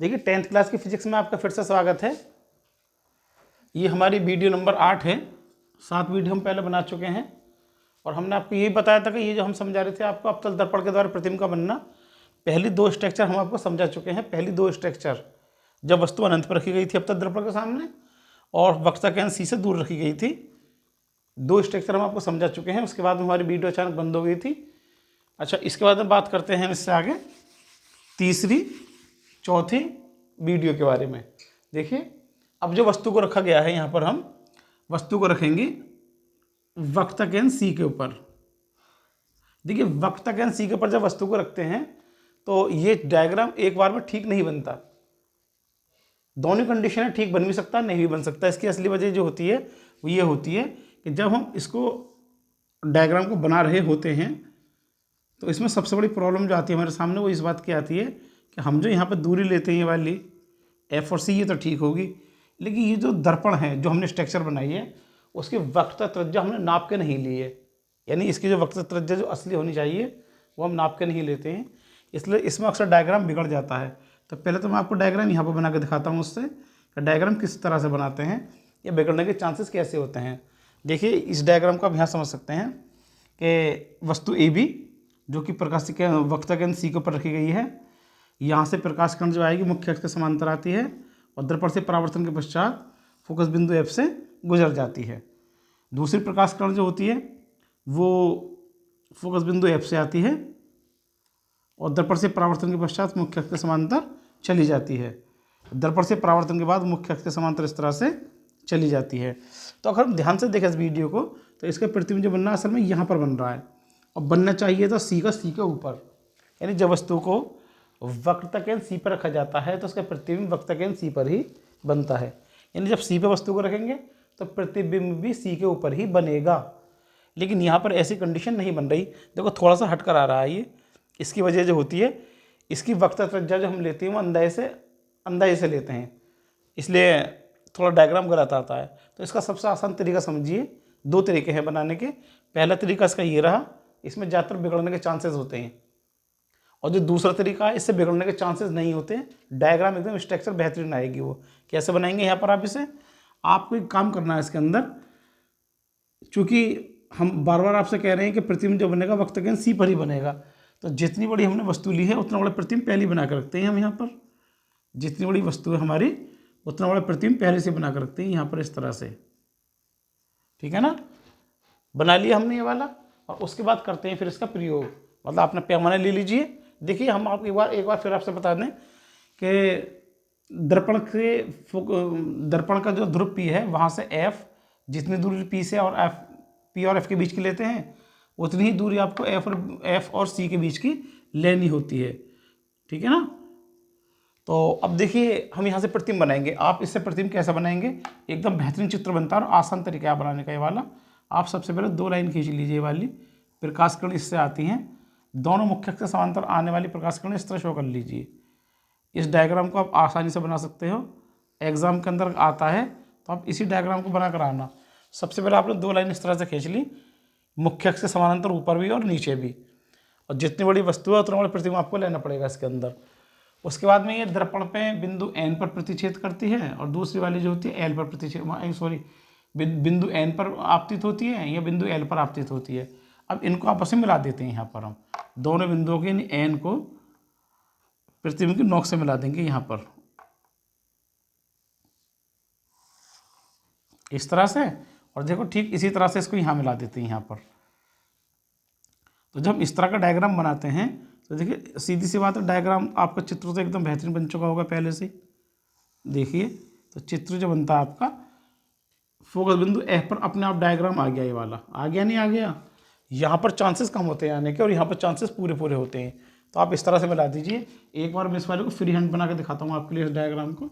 देखिए 10th class की physics में आपका फिर से स्वागत है। ये हमारी वीडियो नंबर 8 है। 7 वीडियो हम पहले बना चुके हैं और हमने आपको यही बताया था कि ये जो हम समझा रहे थे आपको अवतल दर्पण के द्वारा प्रतिबिंब का बनना, पहली 2 स्ट्रक्चर हम आपको समझा चुके हैं। पहली 2 स्ट्रक्चर जब वस्तु अनंत पर रखी गई थी अवतल दर्पण के सामने और वक्रता केंद्र सी से दूर रखी गई थी, 2 स्ट्रक्चर हम आपको समझा चुके हैं। उसके बाद हमारी वीडियो अचानक बंद हो गई थी। अच्छा, इसके बाद में बात करते हैं इससे आगे तीसरी चौथी वीडियो के बारे में। देखिए, अब जो वस्तु को रखा गया है, यहाँ पर हम वस्तु को रखेंगे वक्रता केंद्र सी के ऊपर। देखिए, वक्रता केंद्र सी के ऊपर जब वस्तु को रखते हैं तो ये डायग्राम एक बार में ठीक नहीं बनता। दोनों कंडीशन है, ठीक बन भी सकता है, नहीं भी बन सकता। इसकी असली वजह जो होती है वो ये होती है कि जब हम इसको डायग्राम को बना रहे होते हैं तो इसमें सबसे बड़ी प्रॉब्लम जो आती है हमारे सामने वो इस बात की आती है कि हम जो यहाँ पर दूरी लेते हैं ये वाली एफ और सी, ये तो ठीक होगी, लेकिन ये जो दर्पण है जो हमने स्ट्रक्चर बनाई है उसकी वक्रता त्रिज्या हमने नाप के नहीं ली है। यानी इसकी जो वक्रता त्रिज्या जो असली होनी चाहिए वो हम नाप के नहीं लेते हैं, इसलिए इसमें अक्सर डायग्राम बिगड़ जाता है। तो पहले तो मैं आपको डायग्राम यहाँ पर बना के दिखाता हूँ उससे कि डायग्राम किस तरह से बनाते हैं या बिगड़ने के चांसेस कैसे होते हैं। देखिए, इस डायग्राम को आप यहाँ समझ सकते हैं कि वस्तु ए बी जो कि प्रकाश के वक्रता केंद्र सी के ऊपर रखी गई है, यहाँ से प्रकाश किरण जो आएगी मुख्य अक्ष के समांतर आती है और दर्पण से परावर्तन के पश्चात फोकस बिंदु एफ से गुजर जाती है। दूसरी प्रकाश किरण जो होती है वो फोकस बिंदु एफ से आती है और दर्पण से परावर्तन के पश्चात मुख्य अक्ष के समांतर चली जाती है। दर्पण से परावर्तन के बाद मुख्य अक्ष के समांतर इस तरह से चली जाती है। तो अगर हम ध्यान से देखें इस वीडियो को तो इसका प्रतिबिंब जो बनना असल में यहाँ पर बन रहा है और बनना चाहिए तो सी के ऊपर। यानी जब वस्तु को वक्रता केंद्र सी पर रखा जाता है तो उसका प्रतिबिंब वक्रता केंद्र सी पर ही बनता है। यानी जब सी पे वस्तु को रखेंगे तो प्रतिबिंब भी सी के ऊपर ही बनेगा, लेकिन यहाँ पर ऐसी कंडीशन नहीं बन रही। देखो, थोड़ा सा हटकर आ रहा है ये। इसकी वजह जो होती है, इसकी वक्रता त्रिज्या जो हम लेते हैं वो अंदाजे से लेते हैं, इसलिए थोड़ा डायग्राम गलत आता है। तो इसका सबसे आसान तरीका समझिए, 2 तरीके हैं बनाने के। पहला तरीका इसका ये रहा, इसमें ज़्यादातर बिगड़ने के चांसेस होते हैं, और जो दूसरा तरीका है इससे बिगड़ने के चांसेस नहीं होते। डायग्राम एकदम स्ट्रक्चर बेहतरीन आएगी। वो कैसे बनाएंगे, यहाँ पर आप इसे आपको एक काम करना है इसके अंदर। चूँकि हम बार बार आपसे कह रहे हैं कि प्रतिबिंब जो बनेगा वक्रता केंद्र सी पर ही बनेगा, तो जितनी बड़ी हमने वस्तु ली है उतना बड़ा प्रतिबिंब पहले बना कर रखते हैं हम यहाँ पर। जितनी बड़ी वस्तु है हमारी उतना बड़ा प्रतिबिंब पहले से बना कर रखते हैं यहाँ पर इस तरह से। ठीक है ना, बना लिया हमने ये वाला। और उसके बाद करते हैं फिर इसका प्रयोग। मतलब आपने पैमाना ले लीजिए। देखिए, हम आप एक बार फिर आपसे बता दें कि दर्पण का जो ध्रुव पी है वहाँ से एफ जितनी दूरी पी से और एफ पी और एफ के बीच की लेते हैं उतनी ही दूरी आपको एफ और सी के बीच की लेनी होती है। ठीक है ना। तो अब देखिए, हम यहाँ से प्रतिबिंब बनाएंगे। आप इससे प्रतिबिंब कैसे बनाएंगे, एकदम बेहतरीन चित्र बनता है और आसान तरीका है बनाने का ये वाला। आप सबसे पहले 2 लाइन खींच लीजिए। वाली प्रकाश किरण इससे आती हैं, दोनों मुख्य अक्ष से समांतर आने वाली प्रकाश किरण इस तरह शो कर लीजिए। इस डायग्राम को आप आसानी से बना सकते हो, एग्जाम के अंदर आता है तो आप इसी डायग्राम को बना कर आना। सबसे पहले आपने 2 लाइन इस तरह से खींच ली, मुख्य अक्ष से समानांतर ऊपर भी और नीचे भी, और जितनी बड़ी वस्तु है उतना बड़ा प्रतिबिंब आपको लेना पड़ेगा इसके अंदर। उसके बाद में ये दर्पण पे बिंदु एन पर प्रतिच्छेद करती है और दूसरी वाली जो होती है एल पर प्रतिच्छेद बिंदु एन पर आपतित होती है या बिंदु एल पर आपतित होती है। अब इनको आपस में मिला देते हैं। यहाँ पर हम दोनों बिंदुओं के यानी एन को प्रतिबिंब की नोक से मिला देंगे यहाँ पर इस तरह से। और देखो, ठीक इसी तरह से इसको यहाँ मिला देते हैं यहाँ पर। तो जब इस तरह का डायग्राम बनाते हैं तो देखिए, सीधी सी बात है, डायग्राम आपका चित्र तो एकदम बेहतरीन बन चुका होगा पहले से। देखिए, तो चित्र जो बनता है आपका फोकस बिंदु एफ पर अपने आप डायग्राम आ गया। ये वाला आ गया, नहीं आ गया। यहाँ पर चांसेस कम होते हैं आने के और यहाँ पर चांसेस पूरे पूरे होते हैं। तो आप इस तरह से मिला दीजिए। एक बार मैं इस वाले को फ्री हैंड बना के दिखाता हूँ आपके लिए। इस डायग्राम को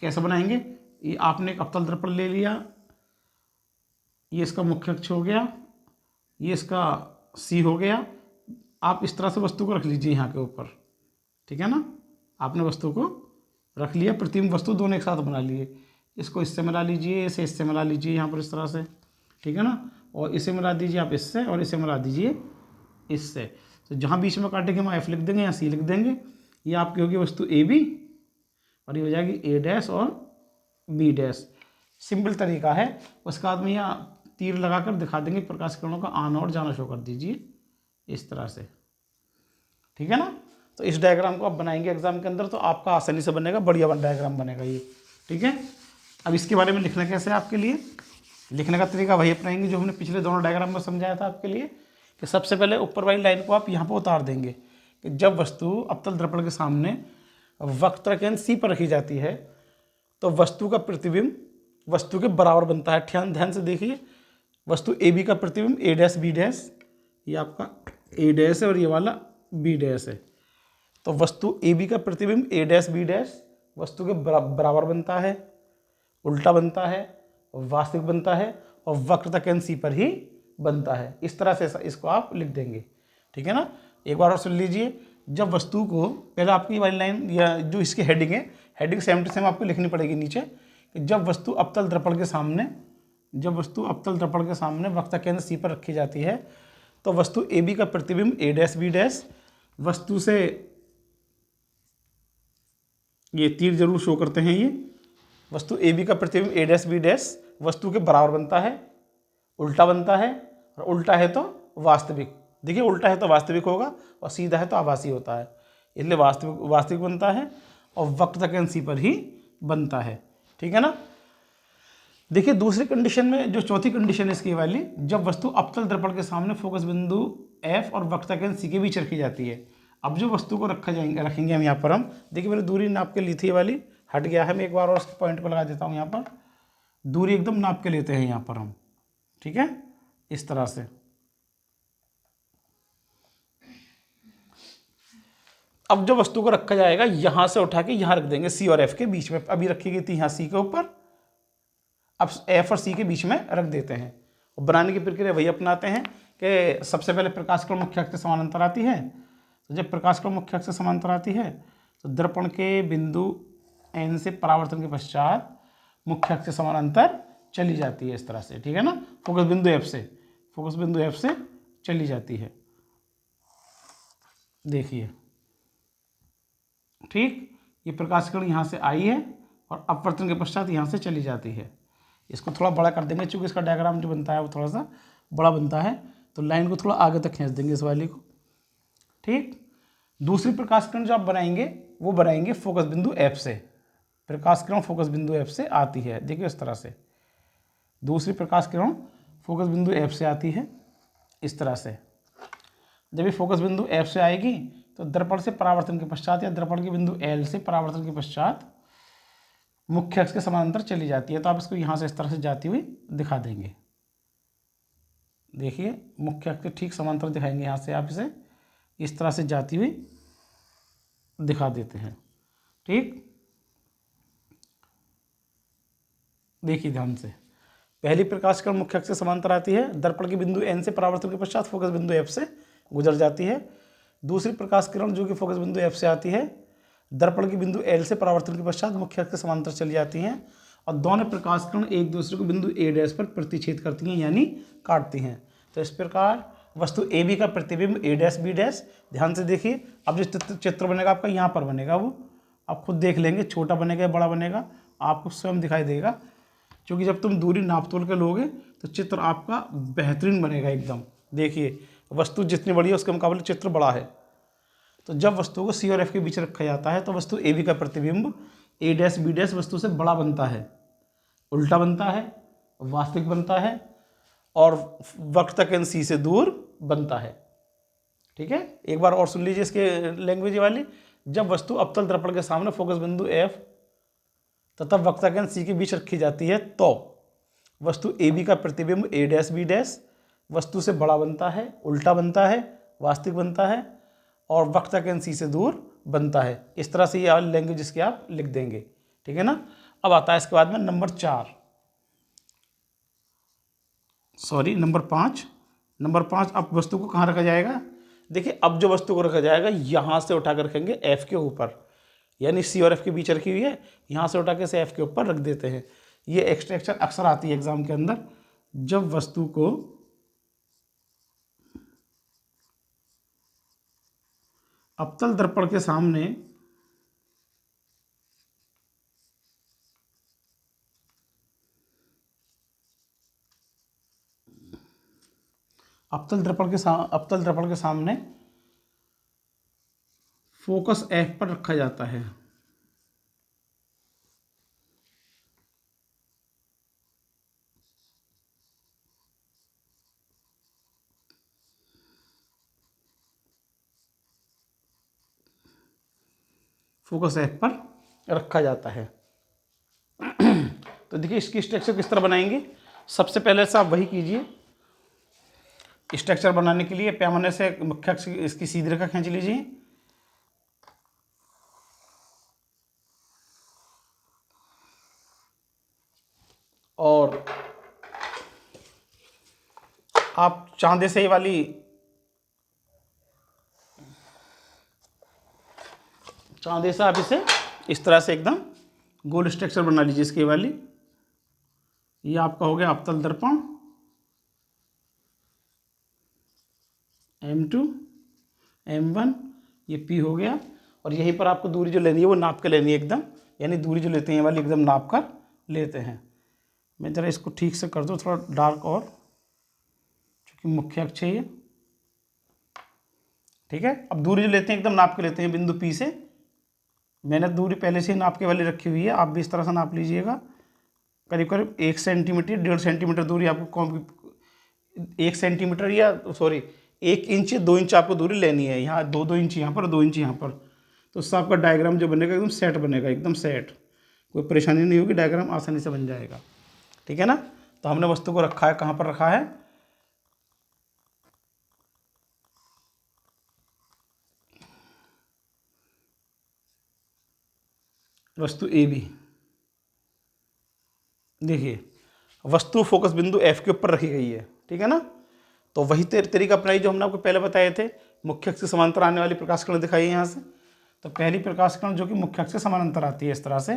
कैसे बनाएंगे, ये आपने एक अवतल दर्पण ले लिया, ये इसका मुख्य अक्ष हो गया, ये इसका सी हो गया। आप इस तरह से वस्तु को रख लीजिए यहाँ के ऊपर। ठीक है ना, आपने वस्तु को रख लिया, प्रतिबिंब वस्तु दोनों एक साथ बना लिए। इसको इससे मिला लीजिए, इसे इससे मिला लीजिए यहाँ पर इस तरह से। ठीक है ना, और इसे मिला दीजिए आप इससे और इसे मिला दीजिए इससे। तो जहाँ बीच में काटेंगे वहाँ एफ लिख देंगे, यहाँ सी लिख देंगे। ये आपकी होगी वस्तु ए बी और ये हो जाएगी ए डैश और बी डैश। सिंपल तरीका है। उसके बाद में यहाँ तीर लगाकर दिखा देंगे प्रकाश किरणों का आना और जाना शो कर दीजिए इस तरह से, ठीक है ना। तो इस डायग्राम को आप बनाएंगे एग्जाम के अंदर तो आपका आसानी से बनेगा, बढ़िया डायग्राम बनेगा ये, ठीक है। अब इसके बारे में लिखना कैसे है आपके लिए, लिखने का तरीका वही अपनाएंगे जो हमने पिछले दोनों डायग्राम में समझाया था आपके लिए, कि सबसे पहले ऊपर वाली लाइन को आप यहाँ पर उतार देंगे कि जब वस्तु अवतल दर्पण के सामने वक्र केंद्र सी पर रखी जाती है तो वस्तु का प्रतिबिंब वस्तु के बराबर बनता है। ध्यान से देखिए, वस्तु ए बी का प्रतिबिंब ए डैश बी डैश, ये आपका ए डैश है और ये वाला बी डैश है। तो वस्तु ए बी का प्रतिबिंब ए डैश बी डैश वस्तु के बराबर बनता है, उल्टा बनता है, वास्तविक बनता है और वक्रता केंद्र सी पर ही बनता है। इस तरह से इसको आप लिख देंगे, ठीक है ना। एक बार और सुन लीजिए, जब वस्तु को पहले आपकी वाली लाइन या जो इसकी हेडिंग है, हेडिंग सेम टू सेम आपको लिखनी पड़ेगी नीचे, कि जब वस्तु अवतल दर्पण के सामने वक्रता केंद्र सी पर रखी जाती है तो वस्तु ए बी का प्रतिबिंब ए डैश बी डैश वस्तु से, ये तीर जरूर शो करते हैं, ये वस्तु ए बी का प्रतिबिंब ए डैश बी डैश वस्तु के बराबर बनता है, उल्टा बनता है और उल्टा है तो वास्तविक। देखिए, उल्टा है तो वास्तविक होगा और सीधा है तो आभासी होता है, इसलिए वास्तविक बनता है और वक्रता केंद्र सी पर ही बनता है, ठीक है ना। देखिए दूसरी कंडीशन में, जो चौथी कंडीशन है इसकी वाली, जब वस्तु अवतल दर्पण के सामने फोकस बिंदु F और वक्रता केंद्र C के बीच रखी जाती है। अब जो वस्तु को रखेंगे हम यहाँ पर, हम देखिए मैंने दूरी नाप के ली थी, वाली हट गया है, मैं एक बार और उसके पॉइंट को लगा देता हूँ। यहाँ पर दूरी एकदम नाप के लेते हैं यहाँ पर हम, ठीक है, इस तरह से। अब जो वस्तु को रखा जाएगा यहाँ से उठा के यहाँ रख देंगे C और F के बीच में। अभी रखी गई थी यहाँ C के ऊपर, अब F और C के बीच में रख देते हैं। और बनाने की प्रक्रिया वही अपनाते हैं कि सबसे पहले प्रकाश किरण मुख्य अक्ष से समानांतर आती है। तो जब प्रकाश किरण मुख्य अक्ष से समानांतर आती है तो दर्पण के बिंदु N से परावर्तन के पश्चात मुख्य अक्ष से समानांतर चली जाती है इस तरह से, ठीक है ना। फोकस बिंदु F से चली जाती है, देखिए, ठीक। ये प्रकाश किरण यहाँ से आई है और अपवर्तन के पश्चात यहाँ से चली जाती है। इसको थोड़ा बड़ा कर देंगे, चूँकि इसका डायग्राम जो बनता है वो थोड़ा सा बड़ा बनता है, तो लाइन को थोड़ा आगे तक खींच देंगे इस वाली को, ठीक। दूसरी प्रकाश किरण जो आप बनाएंगे वो बनाएंगे फोकस बिंदु F से। प्रकाश किरण फोकस बिंदु F से आती है, देखिए इस तरह से। दूसरी प्रकाश किरण फोकस बिंदु F से आती है इस तरह से। जब ये फोकस बिंदु F से आएगी तो दर्पण से परावर्तन के पश्चात या दर्पण के बिंदु L से परावर्तन के पश्चात मुख्य अक्ष के समानांतर चली जाती है। तो आप इसको यहाँ से इस तरह से जाती हुई दिखा देंगे, देखिए मुख्य अक्ष के ठीक समानांतर दिखाएंगे। यहाँ से आप इसे इस तरह से जाती हुई दिखा देते हैं, ठीक। देखिए ध्यान से, पहली प्रकाश किरण मुख्य अक्ष से समानांतर आती है, दर्पण के बिंदु N से परावर्तन के पश्चात फोकस बिंदु F से गुजर जाती है। दूसरी प्रकाश किरण जो कि फोकस बिंदु F से आती है, दर्पण के बिंदु L से परावर्तन के पश्चात मुख्य अक्ष के समानांतर चली जाती हैं और दोनों प्रकाश किरण एक दूसरे को बिंदु A डैश पर प्रतिच्छेद करती हैं, यानी काटती हैं। तो इस प्रकार वस्तु ए बी का प्रतिबिंब ए डैश बी डैश, ध्यान से देखिए, अब जो चित्र बनेगा आपका यहाँ पर बनेगा, वो आप खुद देख लेंगे, छोटा बनेगा या बड़ा बनेगा आपको स्वयं दिखाई देगा, क्योंकि जब तुम दूरी नाप तोल के लोगे तो चित्र आपका बेहतरीन बनेगा एकदम। देखिए वस्तु जितनी बड़ी है उसके मुकाबले चित्र बड़ा है। तो जब वस्तु को C और F के बीच रखा जाता है तो वस्तु ए बी का प्रतिबिंब ए डैश बी डैश वस्तु से बड़ा बनता है, उल्टा बनता है, वास्तविक बनता है और वक्रता केंद्र C से दूर बनता है, ठीक है। एक बार और सुन लीजिए इसके लैंग्वेज वाली, जब वस्तु अवतल दर्पण के सामने फोकस बिंदु F तथा वक्रता केंद्र C के बीच रखी जाती है तो वस्तु ए बी का प्रतिबिंब ए डैश बी डैश वस्तु से बड़ा बनता है, उल्टा बनता है, वास्तविक बनता है और वक्रता केंद्र C से दूर बनता है। इस तरह से ये लैंग्वेज इसके आप लिख देंगे, ठीक है ना। अब आता है इसके बाद में नंबर 5। नंबर 5, अब वस्तु को कहाँ रखा जाएगा। देखिए अब जो वस्तु को रखा जाएगा यहाँ से उठा कर रखेंगे F के ऊपर, यानी C और F के बीच रखी हुई है, यहाँ से उठा के से F के ऊपर रख देते हैं। ये एक्सट्रैक्शन अक्सर आती है एग्जाम के अंदर। जब वस्तु को अवतल दर्पण के सामने अवतल दर्पण के सामने फोकस F पर रखा जाता है। फोकस F पर रखा जाता है। तो देखिए इसकी स्ट्रक्चर किस तरह बनाएंगे। सबसे पहले से आप वही कीजिए। स्ट्रक्चर बनाने के लिए पैमाने से मुख्य अक्ष इसकी सीधी रेखा खींच लीजिए। और आप चांदे से वाली चांदे से आप इसे इस तरह से एकदम गोल स्ट्रक्चर बना लीजिए। इसके वाली ये आपका हो गया अवतल दर्पण M2 M1, ये P हो गया। और यहीं पर आपको दूरी जो लेनी है वो नाप के लेनी है एकदम, यानी दूरी जो लेते हैं ये वाली एकदम नाप कर लेते हैं। मैं ज़रा इसको ठीक से कर दूँ थोड़ा डार्क, और चूँकि मुख्य अक्ष है ये, ठीक है। अब दूरी जो लेते हैं एकदम नाप के लेते हैं बिंदु P से। मैंने दूरी पहले से नाप के वाली रखी हुई है, आप भी इस तरह से नाप लीजिएगा। करीब करीब 1 सेंटीमीटर 1.5 सेंटीमीटर दूरी आपको 1 सेंटीमीटर या 1 इंच 2 इंच आपको दूरी लेनी है। यहाँ 2 इंच यहाँ पर, 2 इंच यहाँ पर। तो उससे आपका डायग्राम जो बनेगा एकदम सेट बनेगा, एकदम सेट, कोई परेशानी नहीं होगी, डायग्राम आसानी से बन जाएगा, ठीक है ना। तो हमने वस्तु को रखा है, कहाँ पर रखा है, वस्तु ए बी। देखिए वस्तु फोकस बिंदु F के ऊपर रखी गई है, ठीक है ना। तो वही तरीका अपनाइए जो हमने आपको पहले बताए थे। मुख्य अक्ष से समांतर आने वाली प्रकाश किरण दिखाई है यहाँ से। तो पहली प्रकाश किरण जो कि मुख्य अक्ष से समानांतर आती है इस तरह से।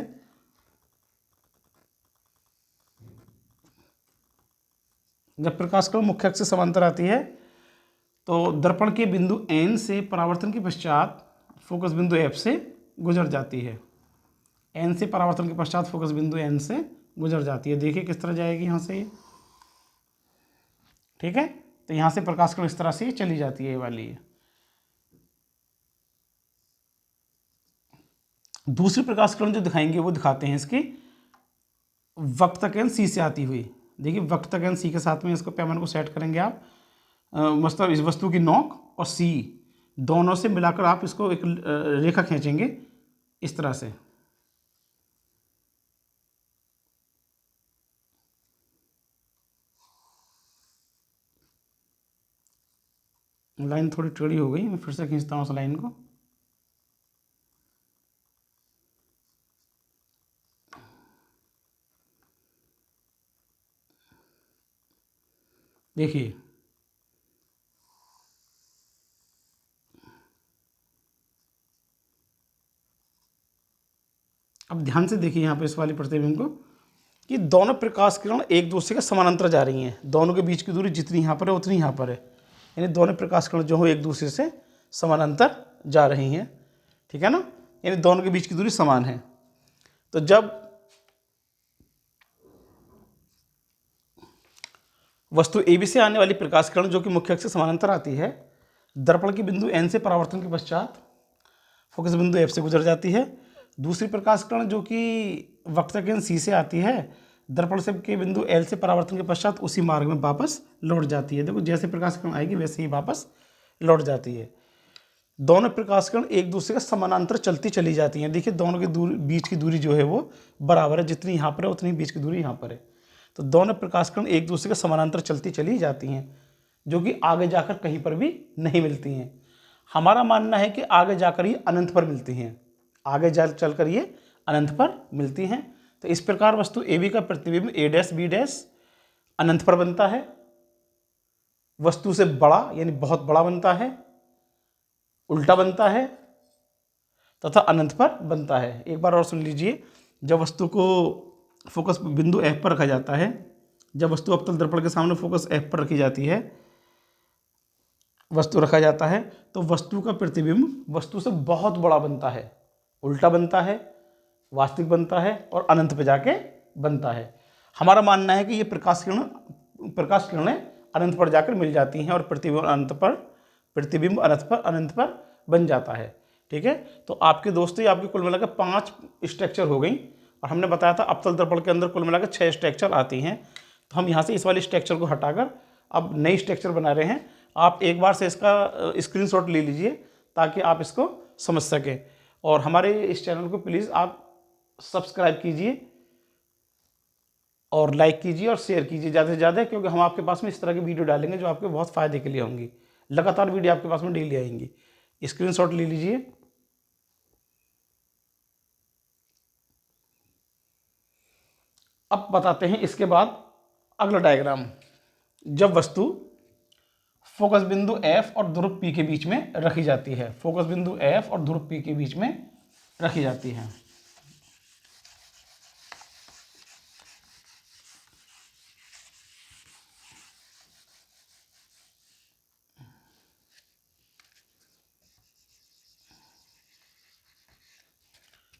जब प्रकाश किरण मुख्य अक्ष से समांतर आती है तो दर्पण के बिंदु N से परावर्तन के पश्चात फोकस बिंदु F से गुजर जाती है। N से परावर्तन के पश्चात फोकस बिंदु N से गुजर जाती है। देखिए किस तरह जाएगी यहाँ से, ठीक है। तो यहाँ से प्रकाश किरण इस तरह से चली जाती है ये वाली। दूसरी प्रकाश किरण जो दिखाएंगे वो दिखाते हैं इसकी वक्रतकेंद्र C से आती हुई। देखिए वक्रतकेंद्र C के साथ में इसको पैमाने को सेट करेंगे आप, मतलब इस वस्तु की नोक और C दोनों से मिलाकर आप इसको एक रेखा खींचेंगे इस तरह से। लाइन थोड़ी टेढ़ी हो गई, मैं फिर से खींचता हूँ उस लाइन को। देखिए अब ध्यान से देखिए यहाँ पे इस वाली प्रतिबिंब को, कि दोनों प्रकाश किरण एक दूसरे के समानांतर जा रही हैं। दोनों के बीच की दूरी जितनी यहाँ पर है उतनी यहाँ पर है, यानी दोनों प्रकाश किरण जो हो एक दूसरे से समानांतर जा रही हैं, ठीक है ना। यानी दोनों के बीच की दूरी समान है। तो जब वस्तु AB से आने वाली प्रकाश किरण जो कि मुख्य अक्ष से समानांतर आती है, दर्पण के बिंदु N से परावर्तन के पश्चात फोकस बिंदु F से गुजर जाती है। दूसरी प्रकाश किरण जो कि वक्रतकेंद्र C से आती है, दर्पण से के बिंदु L से परावर्तन के पश्चात उसी मार्ग में वापस लौट जाती है। देखो जैसे प्रकाश किरण आएगी वैसे ही वापस लौट जाती है। दोनों प्रकाश किरण एक दूसरे के समानांतर चलती चली जाती हैं। देखिए दोनों की दूरी, बीच की दूरी जो है वो बराबर है, जितनी यहाँ पर है उतनी बीच की दूरी यहाँ पर है। तो दोनों प्रकाश किरण एक दूसरे के समानांतर चलती चली जाती हैं, जो कि आगे जाकर कहीं पर भी नहीं मिलती हैं। हमारा मानना है कि आगे जाकर ये अनंत पर मिलती हैं, आगे चल कर ये अनंत पर मिलती हैं। तो इस प्रकार वस्तु AB का प्रतिबिंब A' B' अनंत पर बनता है, वस्तु से बड़ा यानी बहुत बड़ा बनता है, उल्टा बनता है तथा अनंत पर बनता है। एक बार और सुन लीजिए, जब वस्तु को फोकस बिंदु F पर रखा जाता है, जब वस्तु अवतल दर्पण के सामने फोकस F पर रखी जाती है, वस्तु रखा जाता है, तो वस्तु का प्रतिबिंब वस्तु से बहुत बड़ा बनता है, उल्टा बनता है, वास्तविक बनता है और अनंत पे जाके बनता है। हमारा मानना है कि ये प्रकाश किरणें अनंत पर जाकर मिल जाती हैं और प्रतिबिंब अनंत पर बन जाता है। ठीक है, तो आपके दोस्तों ये आपके कुल मिलाकर 5 स्ट्रक्चर हो गई और हमने बताया था अवतल दर्पण के अंदर कुल मिलाकर 6 स्ट्रक्चर आती हैं। तो हम यहाँ से इस वाली स्ट्रक्चर को हटाकर अब नई स्ट्रक्चर बना रहे हैं। आप एक बार से इसका स्क्रीनशॉट ले लीजिए ताकि आप इसको समझ सकें और हमारे इस चैनल को प्लीज़ आप सब्सक्राइब कीजिए और लाइक कीजिए और शेयर कीजिए ज़्यादा से ज़्यादा, क्योंकि हम आपके पास में इस तरह की वीडियो डालेंगे जो आपके बहुत फ़ायदे के लिए होंगी। लगातार वीडियो आपके पास में डेली आएंगी। स्क्रीनशॉट ले लीजिए। अब बताते हैं इसके बाद अगला डायग्राम। जब वस्तु फोकस बिंदु F और ध्रुव P के बीच में रखी जाती है, फोकस बिंदु F और ध्रुव P के बीच में रखी जाती है।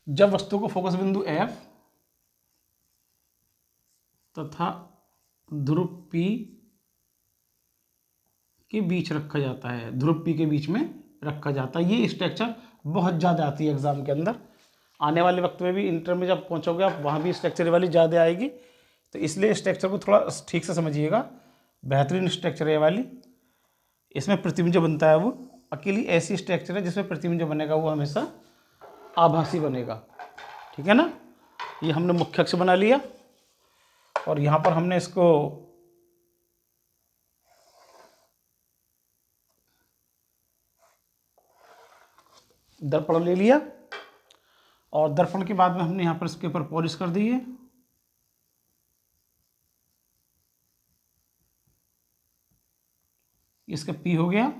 जब वस्तु को फोकस बिंदु F तथा ध्रुव P के बीच रखा जाता है, ध्रुव P के बीच में रखा जाता है। ये स्ट्रक्चर बहुत ज़्यादा आती है एग्जाम के अंदर। आने वाले वक्त में भी इंटर में जब पहुंचोगे आप वहाँ भी स्ट्रक्चर वाली ज़्यादा आएगी, तो इसलिए स्ट्रक्चर को थोड़ा ठीक से समझिएगा। बेहतरीन स्ट्रक्चर है ये वाली। इसमें प्रतिबिंब जो बनता है वो अकेली ऐसी स्ट्रक्चर है जिसमें प्रतिबिंब जो बनेगा वो हमेशा आभासी बनेगा। ठीक है ना। ये हमने मुख्य अक्ष बना लिया और यहाँ पर हमने इसको दर्पण ले लिया और दर्पण के बाद में हमने यहाँ पर इसके ऊपर पॉलिश कर दी है। इसका P हो गया।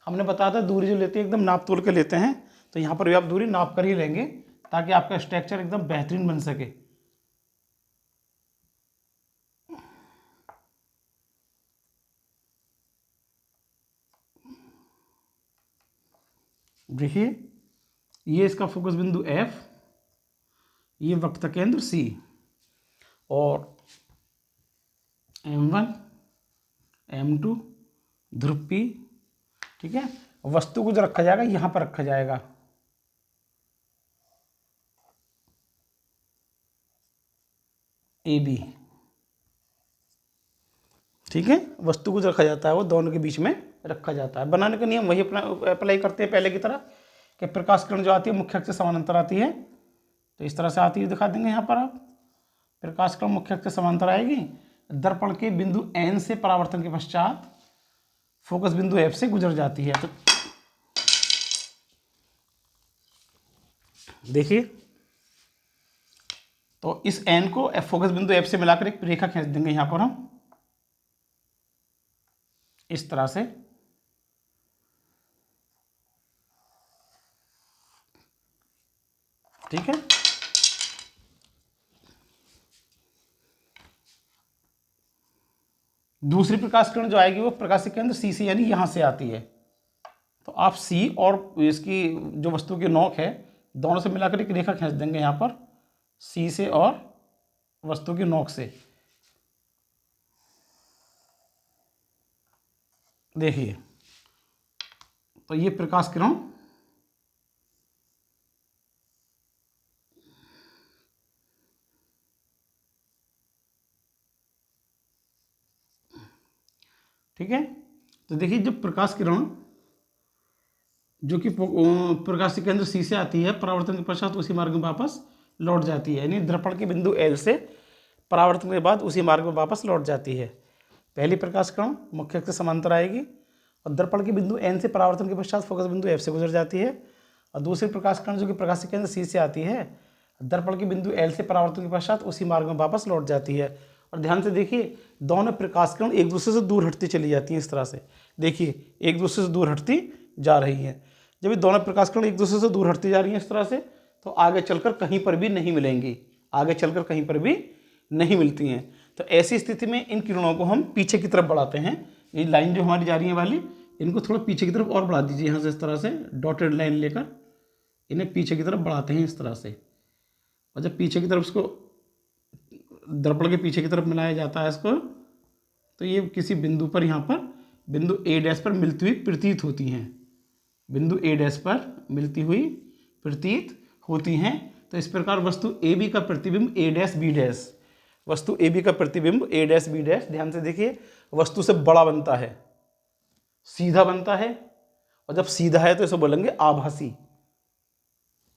हमने बताया था दूरी जो लेते हैं एकदम नाप तोल के लेते हैं, तो यहाँ पर भी आप दूरी नाप कर ही लेंगे ताकि आपका स्ट्रक्चर एकदम बेहतरीन बन सके। देखिए ये इसका फोकस बिंदु F, ये वक्र केंद्र C और M1 M2 ध्रुव P। ठीक है, वस्तु को जो रखा जाएगा यहाँ पर रखा जाएगा। AB। ठीक है, वस्तु को जो रखा जाता है वो दोनों के बीच में रखा जाता है। बनाने का नियम वही अप्लाई करते हैं पहले की तरह कि प्रकाश किरण जो आती है मुख्य अक्ष से समानांतर आती है, तो इस तरह से आती है, दिखा देंगे यहाँ पर आप। प्रकाश किरण मुख्य अक्ष से समानांतर आएगी, दर्पण के बिंदु N से परावर्तन के पश्चात फोकस बिंदु F से गुजर जाती है। तो देखिए, तो इस N को फोकस बिंदु F से मिलाकर एक रेखा खींच देंगे यहाँ पर हम इस तरह से। ठीक है, दूसरी प्रकाश किरण जो आएगी वो प्रकाशिक केंद्र C से यानी यहाँ से आती है। तो आप C और इसकी जो वस्तु की नोक है दोनों से मिलाकर एक रेखा खींच देंगे यहाँ पर, C से और वस्तु की नोक से। देखिए, तो ये प्रकाश किरण ठीक है। तो देखिए, जब प्रकाश किरण जो कि प्रकाशिक केंद्र C से आती है, परावर्तन के पश्चात उसी मार्ग में वापस लौट जाती है, यानी दर्पण के बिंदु L से परावर्तन के बाद उसी मार्ग में वापस लौट जाती है। पहली प्रकाश किरण मुख्य अक्ष से समांतर आएगी और दर्पण के बिंदु N से परावर्तन के पश्चात फोकस बिंदु F से गुजर जाती है। और दूसरी प्रकाश किरण जो कि प्रकाशिक केंद्र C से आती है, दर्पण के बिंदु L से परावर्तन के पश्चात उसी मार्ग में वापस लौट जाती है। और ध्यान से देखिए, दोनों प्रकाश किरण एक दूसरे से दूर हटती चली जाती हैं इस तरह से। देखिए, एक दूसरे से दूर हटती जा रही हैं। जब ये दोनों प्रकाश किरण एक दूसरे से दूर हटती जा रही हैं इस तरह से, तो आगे चलकर कहीं पर भी नहीं मिलेंगी, आगे चलकर कहीं पर भी नहीं मिलती हैं। तो ऐसी स्थिति में इन किरणों को हम पीछे की तरफ बढ़ाते हैं। ये लाइन जो हमारी जा रही है वाली, इनको थोड़ा पीछे की तरफ और बढ़ा दीजिए। यहाँ से इस तरह से डॉटेड लाइन लेकर इन्हें पीछे की तरफ बढ़ाते हैं इस तरह से। और जब पीछे की तरफ इसको दर्पण के पीछे की तरफ मिलाया जाता है इसको, तो ये किसी बिंदु पर, यहाँ पर बिंदु ए डैश पर मिलती हुई प्रतीत होती हैं, बिंदु ए डैश पर मिलती हुई प्रतीत होती हैं। तो इस प्रकार वस्तु ए बी का प्रतिबिंब ए डैश बी डैश, वस्तु ए बी का प्रतिबिंब ए डैश बी डैश, ध्यान से देखिए, वस्तु से बड़ा बनता है, सीधा बनता है, और जब सीधा है तो इसे बोलेंगे आभासी,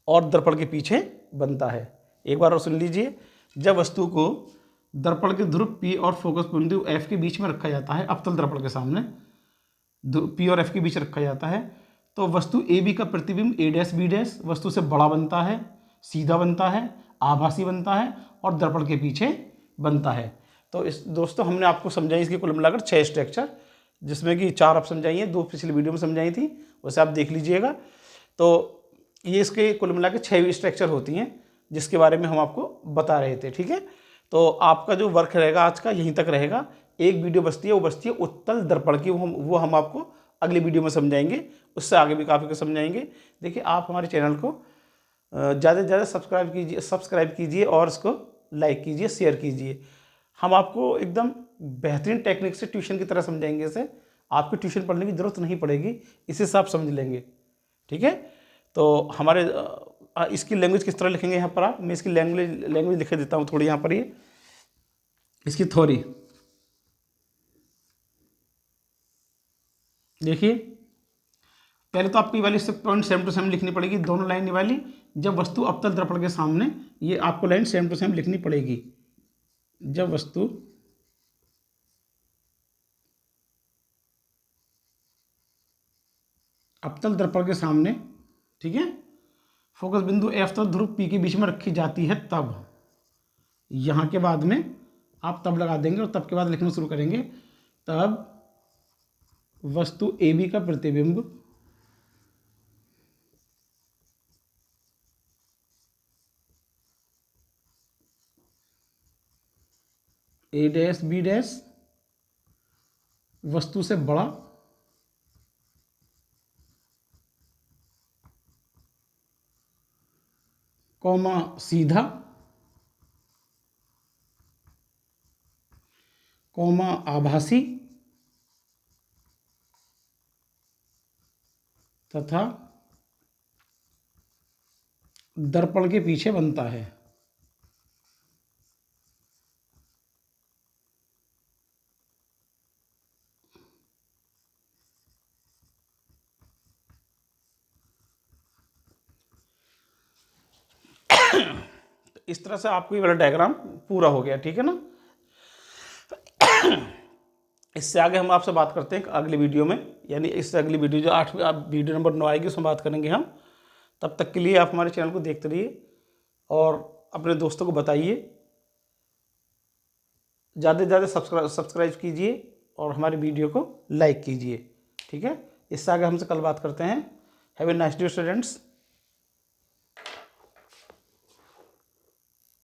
और दर्पण के पीछे बनता है। एक बार और सुन लीजिए, जब वस्तु को दर्पण के ध्रुव P और फोकस बिंदु F के बीच में रखा जाता है, अवतल दर्पण के सामने P और F के बीच रखा जाता है, तो वस्तु ए बी का प्रतिबिंब ए डैश बी डैश वस्तु से बड़ा बनता है, सीधा बनता है, आभासी बनता है, और दर्पण के पीछे बनता है। तो इस दोस्तों हमने आपको समझाई इसकी कुल मिलाकर 6 स्ट्रक्चर, जिसमें कि 4 आप समझाई हैं, 2 पिछली वीडियो में समझाई थी, वैसे आप देख लीजिएगा। तो ये इसके कुल मिलाकर 6 स्ट्रक्चर होती हैं, जिसके बारे में हम आपको बता रहे थे। ठीक है, तो आपका जो वर्क रहेगा आज का यहीं तक रहेगा। एक वीडियो बचती है, वो बचती है उत्तल दर्पण की, वो हम आपको अगली वीडियो में समझाएंगे, उससे आगे भी काफ़ी कुछ समझाएंगे। देखिए, आप हमारे चैनल को ज़्यादा से ज़्यादा सब्सक्राइब कीजिए और इसको लाइक कीजिए, शेयर कीजिए। हम आपको एकदम बेहतरीन टेक्निक से ट्यूशन की तरह समझाएंगे, इसे आपको ट्यूशन पढ़ने की ज़रूरत नहीं पड़ेगी, इसी से आप समझ लेंगे। ठीक है, तो हमारे इसकी लैंग्वेज किस तरह लिखेंगे यहाँ पर मैं इसकी लैंग्वेज लिख देता हूँ थोड़ी यहाँ पर, ये इसकी थ्योरी देखिए। पहले तो आपको ये वाली 0.7 to 7 लिखनी पड़ेगी, दोनों लाइन ये वाली। जब वस्तु अवतल दर्पण के सामने, ये आपको लाइन 7 to 7 लिखनी पड़ेगी। जब वस्तु अवतल दर्पण के सामने, ठीक है, फोकस बिंदु एफ तथा ध्रुव पी के बीच में रखी जाती है, तब यहाँ के बाद में आप तब लगा देंगे और तब के बाद लिखना शुरू करेंगे। तब वस्तु ए बी का प्रतिबिंब ए डैश बी डैश वस्तु से बड़ा कौमा सीधा कौमा आभासी तथा दर्पण के पीछे बनता है। इस तरह से आपको ये वाला डायग्राम पूरा हो गया। ठीक है ना, इससे आगे हम आपसे बात करते हैं अगली वीडियो में, यानी इससे अगली वीडियो जो 8 वीडियो नंबर 9 आएगी उसमें बात करेंगे हम। तब तक के लिए आप हमारे चैनल को देखते रहिए और अपने दोस्तों को बताइए, ज़्यादा से ज़्यादा सब्सक्राइब कीजिए और हमारी वीडियो को लाइक कीजिए। ठीक है, इससे आगे हमसे कल बात करते हैं। Have a nice day students.